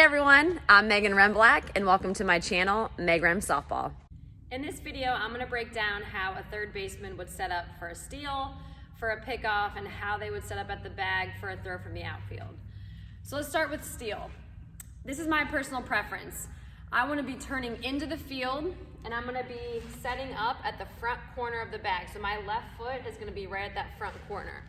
everyone, I'm Megan Remblack and welcome to my channel, Meg Rem Softball. In this video, I'm going to break down how a third baseman would set up for a steal, for a pickoff, and how they would set up at the bag for a throw from the outfield. So let's start with steal. This is my personal preference. I want to be turning into the field and I'm going to be setting up at the front corner of the bag. So my left foot is going to be right at that front corner.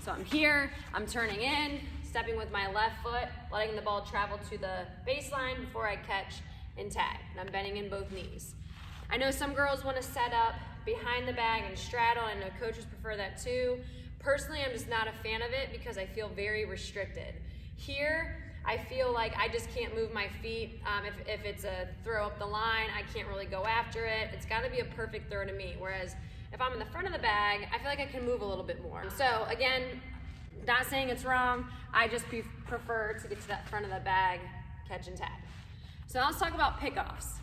So I'm here, I'm turning in, stepping with my left foot, letting the ball travel to the baseline before I catch and tag. And I'm bending in both knees. I know some girls want to set up behind the bag and straddle. I know coaches prefer that too. Personally, I'm just not a fan of it because I feel very restricted. Here, I feel like I just can't move my feet. If it's a throw up the line, I can't really go after it. It's got to be a perfect throw to me. Whereas if I'm in the front of the bag, I feel like I can move a little bit more. So again, not saying it's wrong. I just prefer to get to that front of the bag, catch and tag. So now let's talk about pickoffs.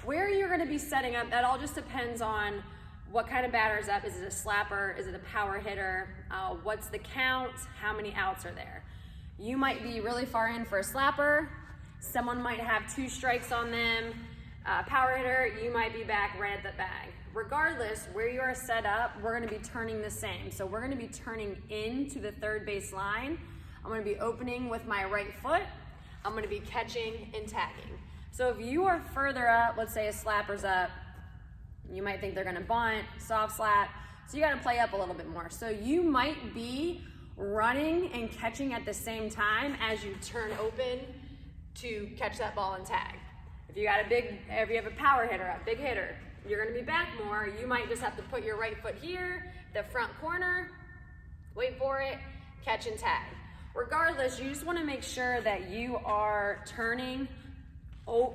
Where you're going to be setting up, that all just depends on what kind of batter is up. Is it a slapper? Is it a power hitter? What's the count? How many outs are there? You might be really far in for a slapper. Someone might have 2 strikes on them. Power hitter, you might be back right at the bag. Regardless, where you are set up, we're going to be turning the same. So we're going to be turning into the third base line. I'm going to be opening with my right foot. I'm going to be catching and tagging. So if you are further up, let's say a slapper's up, you might think they're going to bunt, soft slap. So you got to play up a little bit more. So you might be running and catching at the same time as you turn open to catch that ball and tag. If you have a power hitter, a big hitter, you're going to be back more. You might just have to put your right foot here, the front corner, wait for it, catch and tag. Regardless, you just want to make sure that you are turning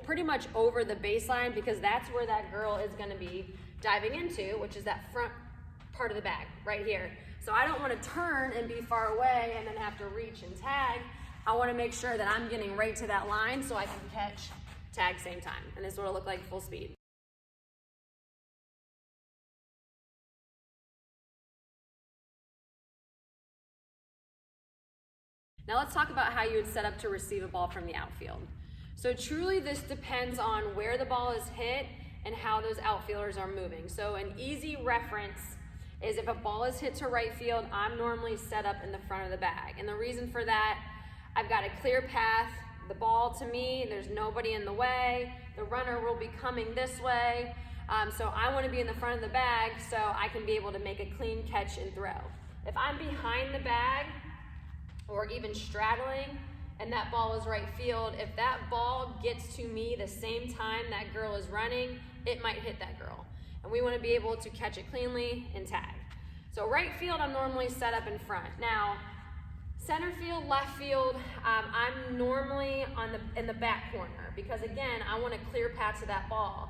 pretty much over the baseline because that's where that girl is going to be diving into, which is that front part of the bag right here. So I don't want to turn and be far away and then have to reach and tag. I want to make sure that I'm getting right to that line so I can catch, tag same time. And this is what it'll look like full speed. Now let's talk about how you would set up to receive a ball from the outfield. So truly this depends on where the ball is hit and how those outfielders are moving. So an easy reference is if a ball is hit to right field, I'm normally set up in the front of the bag. And the reason for that, I've got a clear path. The ball to me, there's nobody in the way. The runner will be coming this way. So I want to be in the front of the bag so I can be able to make a clean catch and throw. If I'm behind the bag or even straddling and that ball is right field, if that ball gets to me the same time that girl is running, it might hit that girl. And we want to be able to catch it cleanly and tag. So right field, I'm normally set up in front. Now, center field, left field, I'm normally in the back corner because again, I want a clear path to that ball.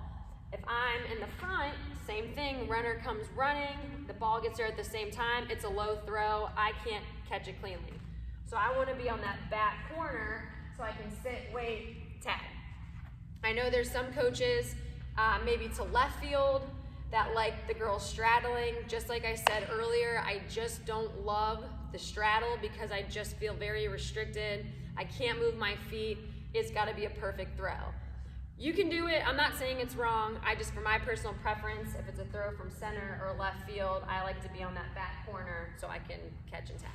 If I'm in the front, same thing, runner comes running, the ball gets there at the same time, it's a low throw, I can't catch it cleanly. So I want to be on that back corner so I can sit, wait, tag. I know there's some coaches, maybe to left field, that like the girl straddling. Just like I said earlier, I just don't love the straddle because I just feel very restricted. I can't move my feet. It's got to be a perfect throw. You can do it. I'm not saying it's wrong. For my personal preference, if it's a throw from center or left field, I like to be on that back corner so I can catch and tag.